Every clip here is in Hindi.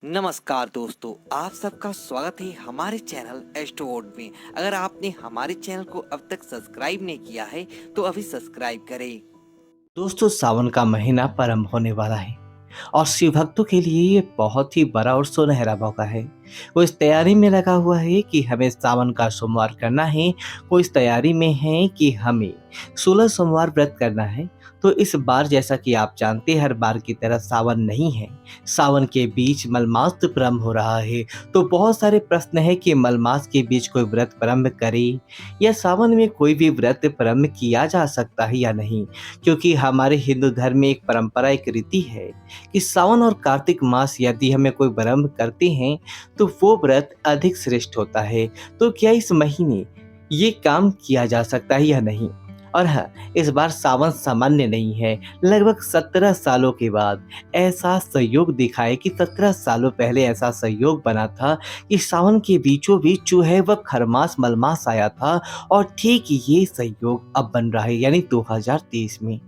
नमस्कार दोस्तों, आप सबका स्वागत है हमारे चैनल एस्ट्रोवर्ड में। अगर आपने हमारे चैनल को अब तक सब्सक्राइब नहीं किया है तो अभी सब्सक्राइब करें। दोस्तों, सावन का महीना प्रारंभ होने वाला है और शिव भक्तों के लिए ये बहुत ही बड़ा और सुनहरा मौका है। वो इस तैयारी में लगा हुआ है कि हमें सावन का सोमवार करना है। वो इस तैयारी में है कि हमें 16 सोमवार व्रत करना है। तो इस बार जैसा कि आप जानते हैं, हर बार की तरह सावन नहीं है। सावन के बीच मलमास प्रारंभ हो रहा है। तो बहुत सारे प्रश्न है कि मलमास के बीच कोई व्रत प्रारंभ करे या सावन में कोई भी व्रत प्रारंभ किया जा सकता है या नहीं। क्योंकि हमारे हिंदू धर्म में एक परंपरा, एक रीति है कि सावन और कार्तिक मास यदि हमें कोई प्रारंभ करते हैं तो वो व्रत अधिक श्रेष्ठ होता है। तो क्या इस महीने ये काम किया जा सकता है या नहीं? और हाँ, इस बार सावन सामान्य नहीं है। लगभग 17 सालों के बाद ऐसा संयोग दिखा है कि 17 सालों पहले ऐसा संयोग बना था कि सावन के बीचों बीच जो है वह खरमास मलमास आया था और ठीक ये संयोग अब बन रहा है, यानी 2023 में।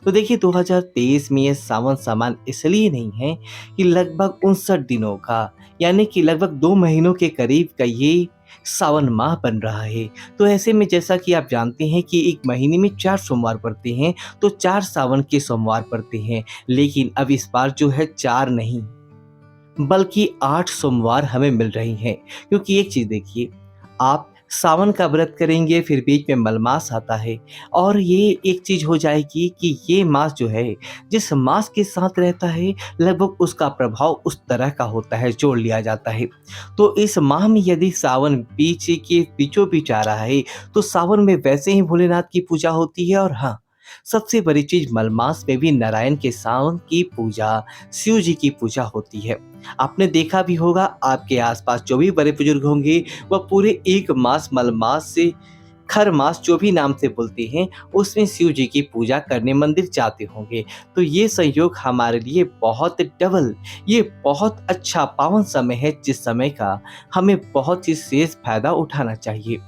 तो देखिए, 2023 में ये सावन सामान इसलिए नहीं है कि लगभग 59 दिनों का, यानी कि लगभग 2 महीनों के करीब का ये सावन माह बन रहा है। तो ऐसे में जैसा कि आप जानते हैं कि एक महीने में 4 सोमवार पड़ते हैं, तो 4 सावन के सोमवार पड़ते हैं। लेकिन अब इस बार जो है 4 नहीं, बल्कि 8 सोमवार हमें मिल रही हैं। क्योंकि एक चीज़ देखिए, आप सावन का व्रत करेंगे, फिर बीच में मलमास आता है और ये एक चीज़ हो जाएगी कि ये मास जो है, जिस मास के साथ रहता है, लगभग उसका प्रभाव उस तरह का होता है, जोड़ लिया जाता है। तो इस माह में यदि सावन बीच के बीचों बीच आ रहा है, तो सावन में वैसे ही भोलेनाथ की पूजा होती है। और हाँ, सबसे बड़ी चीज़, मलमास में भी नारायण के सावन की पूजा, शिव जी की पूजा होती है। आपने देखा भी होगा, आपके आसपास जो भी बड़े बुजुर्ग होंगे वह पूरे 1 मास मलमास से खर मास जो भी नाम से बोलते हैं, उसमें शिव जी की पूजा करने मंदिर जाते होंगे। तो ये संयोग हमारे लिए बहुत डबल, ये बहुत अच्छा पावन समय है, जिस समय का हमें बहुत ही शेष फायदा उठाना चाहिए।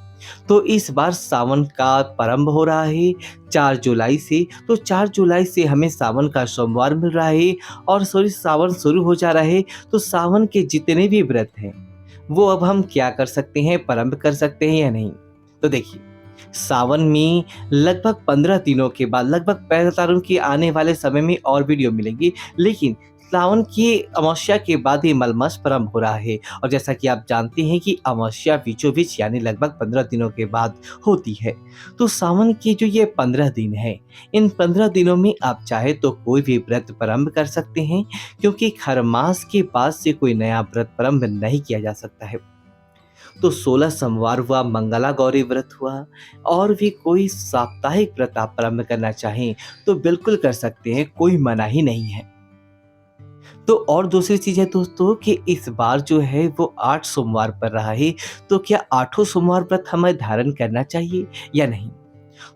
तो इस बार सावन का प्रारंभ हो रहा है 4 जुलाई से। तो 4 जुलाई से हमें सावन का सोमवार मिल रहा है और सावन शुरू हो जा रहा है। तो सावन के जितने भी व्रत हैं, वो अब हम क्या कर सकते हैं, प्रारंभ कर सकते हैं या नहीं? तो देखिए, सावन में लगभग 15 दिनों के बाद, लगभग मैं बता रहा हूँ कि आने वाले समय में और वीडियो मिलेंगी, लेकिन सावन की अमावस्या के बाद ही मलमास प्रारंभ हो रहा है। और जैसा कि आप जानते हैं कि अमावस्या बीचों बीच, यानी लगभग 15 दिनों के बाद होती है। तो सावन के जो ये 15 दिन हैं, इन 15 दिनों में आप चाहे तो कोई भी व्रत प्रारंभ कर सकते हैं, क्योंकि खरमास के बाद से कोई नया व्रत प्रारंभ नहीं किया जा सकता है। तो 16 सोमवार हुआ, मंगला गौरी व्रत हुआ, और भी कोई साप्ताहिक व्रत आप प्रारंभ करना चाहें तो बिल्कुल कर सकते हैं, कोई मनाही नहीं है। तो और दूसरी चीज़ है दोस्तों कि इस बार जो है वो 8 सोमवार पड़ रहा है। तो क्या 8 सोमवार व्रत हमें धारण करना चाहिए या नहीं?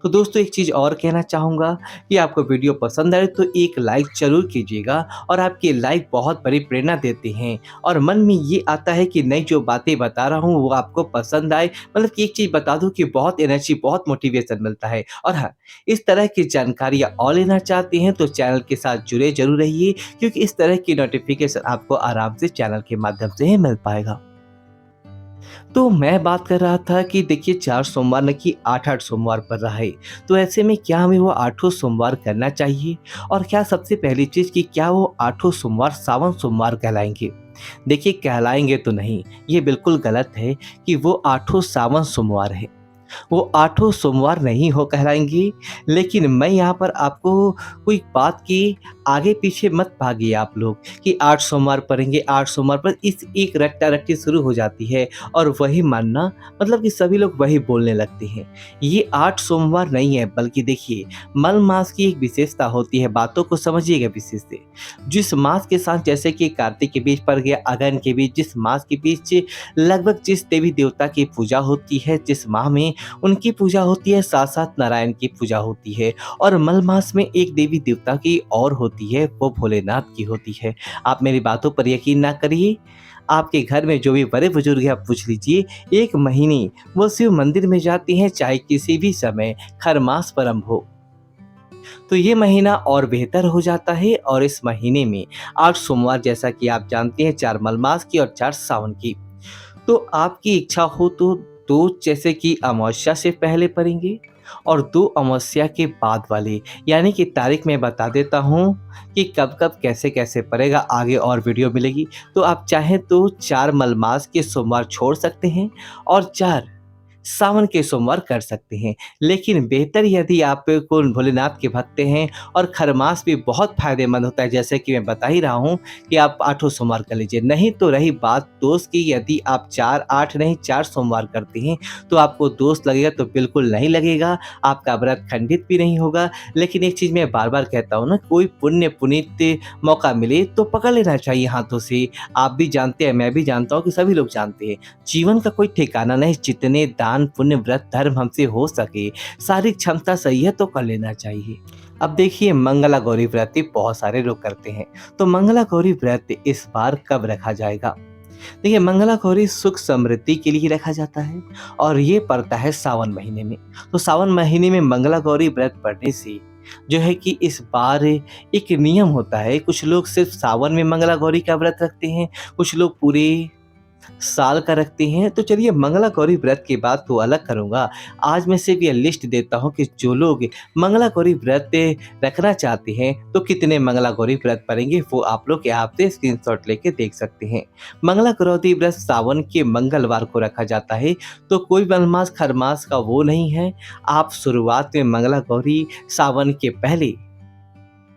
तो दोस्तों, एक चीज़ और कहना चाहूँगा कि आपको वीडियो पसंद आए तो एक लाइक ज़रूर कीजिएगा। और आपके लाइक बहुत बड़ी प्रेरणा देते हैं और मन में ये आता है कि नई जो बातें बता रहा हूँ वो आपको पसंद आए। मतलब कि एक चीज़ बता दूँ कि बहुत एनर्जी, बहुत मोटिवेशन मिलता है। और हाँ, इस तरह की जानकारियाँ और लेना चाहते हैं तो चैनल के साथ जुड़े ज़रूर रहिए, क्योंकि इस तरह की नोटिफिकेशन आपको आराम से चैनल के माध्यम से ही मिल पाएगा। तो मैं बात कर रहा था कि देखिए, 4 सोमवार न कि 8-8 सोमवार पड़ रहा है। तो ऐसे में क्या हमें वो 8 सोमवार करना चाहिए? और क्या सबसे पहली चीज़ कि क्या वो 8 सोमवार सावन सोमवार कहलाएँगे? देखिए, कहलाएँगे तो नहीं, ये बिल्कुल गलत है कि वो 8 सावन सोमवार है। वो 8 सोमवार नहीं हो कहलाएँगे। लेकिन मैं यहाँ पर आपको कोई बात की आगे-पीछे मत भागिए आप लोग कि 8 सोमवार पड़ेंगे, 8 सोमवार पर इस एक रट्टा-रट्टी शुरू हो जाती है और वही मानना, मतलब कि सभी लोग वही बोलने लगते हैं। ये 8 सोमवार नहीं है, बल्कि देखिए, मल मास की एक विशेषता होती है, बातों को समझिएगा विशेष से। जिस मास के साथ, जैसे कि कार्तिक के बीच पड़ गया, अगहन के बीच, जिस मास के बीच लगभग जिस देवी देवता की पूजा होती है, जिस माह में उनकी पूजा होती है, साथ-साथ नारायण की पूजा होती है। और मल मास में एक देवी देवता की और होती है, वो भोलेनाथ की होती है। आप मेरी बातों पर यकीन ना करिए, आपके घर में जो भी बड़े बुजुर्ग हैं आप पूछ लीजिए, 1 महीने वो शिव मंदिर में जाते हैं, चाहे किसी भी समय खरमास प्रारंभ हो। तो ये महीना और बेहतर हो जाता है और इस महीने में 8 सोमवार जैसा कि आप जानते हैं 4 मलमास की और 4 सावन की। तो आपकी इच्छा हो तो 2 जैसे कि अमावस्या से पहले पड़ेंगे और 2 अमावस्या के बाद वाले, यानी कि तारीख मैं बता देता हूँ कि कब-कब कैसे-कैसे पड़ेगा, आगे और वीडियो मिलेगी। तो आप चाहें तो 4 मलमास के सोमवार छोड़ सकते हैं और 4 सावन के सोमवार कर सकते हैं। लेकिन बेहतर यदि आप को भोलेनाथ के भक्त हैं और खरमास भी बहुत फ़ायदेमंद होता है, जैसे कि मैं बता ही रहा हूँ कि आप 8 सोमवार कर लीजिए। नहीं तो रही बात दोष की, यदि आप 4 8 नहीं 4 सोमवार करते हैं तो आपको दोष लगेगा तो बिल्कुल नहीं लगेगा, आपका व्रत खंडित भी नहीं होगा। लेकिन एक चीज़ मैं बार-बार कहता हूँ ना, कोई पुण्य पुनीत मौका मिले तो पकड़ लेना चाहिए हाथों से। आप भी जानते हैं, मैं भी जानता हूँ कि सभी लोग जानते हैं। जीवन का कोई ठिकाना नहीं, जितने दान पुण्य व्रत धर्म हमसे हो सके, शारीरिक क्षमता सही है तो कर लेना चाहिए। अब देखिए, मंगला गौरी व्रत भी बहुत सारे लोग करते हैं, तो मंगला गौरी व्रत इस बार कब रखा जाएगा? देखिए, मंगला गौरी सुख समृद्धि के लिए रखा जाता है और ये पड़ता है सावन महीने में। तो सावन महीने में मंगला गौरी व्रत पड़ने से जो है कि इस बार एक नियम होता है। कुछ लोग सिर्फ सावन में मंगला गौरी का व्रत रखते हैं, कुछ लोग पूरे साल का रखते हैं। तो चलिए, मंगला गौरी व्रत की बात तो अलग करूँगा। आज मैं सिर्फ ये लिस्ट देता हूँ कि जो लोग मंगला गौरी व्रत रखना चाहते हैं तो कितने मंगला गौरी व्रत पड़ेंगे, वो आप लोग यहाँ से स्क्रीनशॉट लेके देख सकते हैं। मंगला गौरी व्रत सावन के मंगलवार को रखा जाता है, तो कोई मलमास खरमास का वो नहीं है। आप शुरुआत में मंगला गौरी सावन के पहले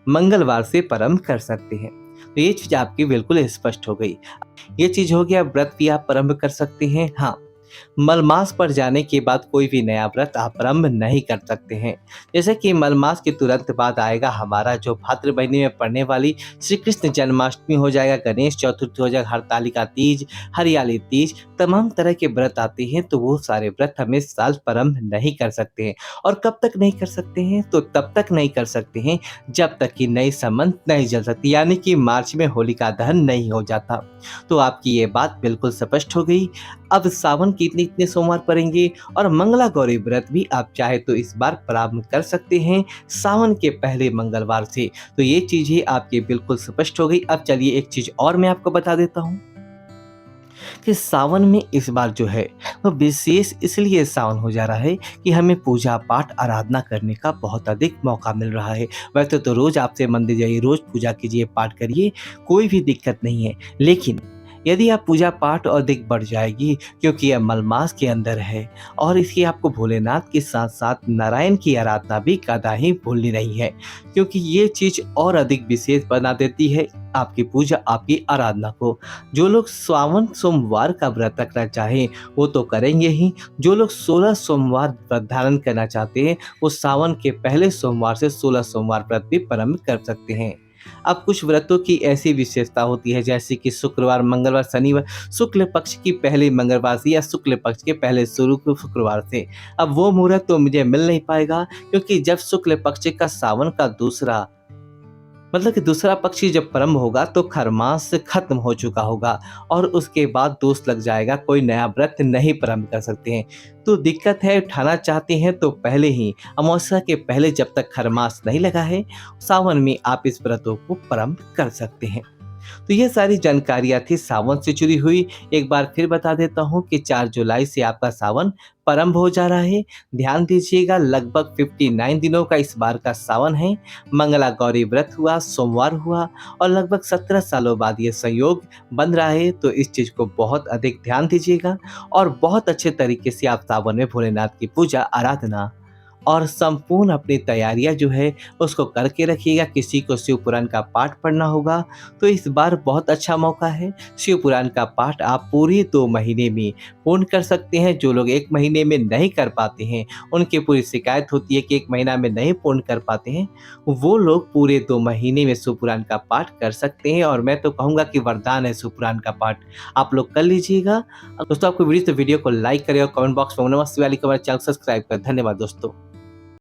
मंगलवार से प्रारंभ कर सकते हैं। तो ये चीज़ आपकी बिल्कुल स्पष्ट हो गई। ये चीज़ हो गया, व्रत भी आप प्रारंभ कर सकते हैं। हाँ, मलमास पर जाने के बाद कोई भी नया व्रत आप प्रारंभ नहीं कर सकते हैं। जैसे कि मलमास के तुरंत बाद आएगा हमारा जो भाद्र महीने में पड़ने वाली श्री कृष्ण जन्माष्टमी हो जाएगा, गणेश चतुर्थी हो जाएगा, हरतालिका तीज, हरियाली तीज, तमाम तरह के व्रत आते हैं। तो वो सारे व्रत हम इस साल प्रारंभ नहीं कर सकते हैं। और कब तक नहीं कर सकते हैं? तो तब तक नहीं कर सकते हैं जब तक कि नई संबंध नहीं जल सकती, यानी कि मार्च में होलिका दहन नहीं हो जाता। तो आपकी ये बात बिल्कुल स्पष्ट हो गई। अब सावन के इतने सोमवार पड़ेंगे और मंगला गौरी व्रत भी आप चाहे तो इस बार प्रारंभ कर सकते हैं सावन के पहले मंगलवार से। तो ये चीज़ें आपकी बिल्कुल स्पष्ट हो गई। अब चलिए, एक चीज़ और मैं आपको बता देता हूँ कि सावन में इस बार जो है वो विशेष इसलिए सावन हो जा रहा है कि हमें पूजा पाठ आराधना करने का बहुत अधिक मौका मिल रहा है। वैसे तो रोज़ आपसे मंदिर जाइए, रोज़ पूजा कीजिए, पाठ करिए, कोई भी दिक्कत नहीं है। लेकिन यदि आप पूजा पाठ और अधिक बढ़ जाएगी, क्योंकि यह मलमास के अंदर है और इसकी आपको भोलेनाथ के साथ साथ नारायण की आराधना भी कदाही भूलनी नहीं है, क्योंकि ये चीज़ और अधिक विशेष बना देती है आपकी पूजा, आपकी आराधना को। जो लोग सावन सोमवार का व्रत रखना चाहें वो तो करेंगे ही। जो लोग 16 सोमवार व्रत धारण करना चाहते हैं वो सावन के पहले सोमवार से 16 सोमवार व्रत भी प्रारंभ कर सकते हैं। अब कुछ व्रतों की ऐसी विशेषता होती है, जैसे कि शुक्रवार, मंगलवार, शनिवार, शुक्ल पक्ष की पहले मंगलवार से या शुक्ल पक्ष के पहले शुक्रवार से। अब वो मुहूर्त तो मुझे मिल नहीं पाएगा, क्योंकि जब शुक्ल पक्ष का सावन का दूसरा मतलब कि दूसरा पक्ष ही जब प्रारंभ होगा तो खरमास खत्म हो चुका होगा और उसके बाद दोष लग जाएगा, कोई नया व्रत नहीं प्रारंभ कर सकते हैं। तो दिक्कत है, उठाना चाहते हैं तो पहले ही अमावस्या के पहले, जब तक खरमास नहीं लगा है, सावन में आप इस व्रतों को प्रारंभ कर सकते हैं। तो ये सारी जानकारियाँ थी सावन से जुड़ी हुई। एक बार फिर बता देता हूँ कि 4 जुलाई से आपका सावन प्रारंभ हो जा रहा है। ध्यान दीजिएगा, लगभग 59 दिनों का इस बार का सावन है। मंगला गौरी व्रत हुआ, सोमवार हुआ और लगभग 17 सालों बाद ये संयोग बन रहा है। तो इस चीज़ को बहुत अधिक ध्यान दीजिएगा और बहुत अच्छे तरीके से आप सावन में भोलेनाथ की पूजा आराधना और संपूर्ण अपनी तैयारियां जो है उसको करके रखिएगा। किसी को शिव पुराण का पाठ पढ़ना होगा तो इस बार बहुत अच्छा मौका है। शिव पुराण का पाठ आप पूरे 2 महीने में पूर्ण कर सकते हैं। जो लोग 1 महीने में नहीं कर पाते हैं, उनकी पूरी शिकायत होती है कि 1 महीना में नहीं पूर्ण कर पाते हैं, वो लोग पूरे 2 महीने में शिव पुराण का पाठ कर सकते हैं। और मैं तो कहूँगा कि वरदान है शिव पुराण का पाठ, आप लोग कर लीजिएगा। दोस्तों, आपको वीडियो को लाइक करें और कमेंट बॉक्स में नमः शिवाय लिखकर चैनल सब्सक्राइब करें। धन्यवाद दोस्तों।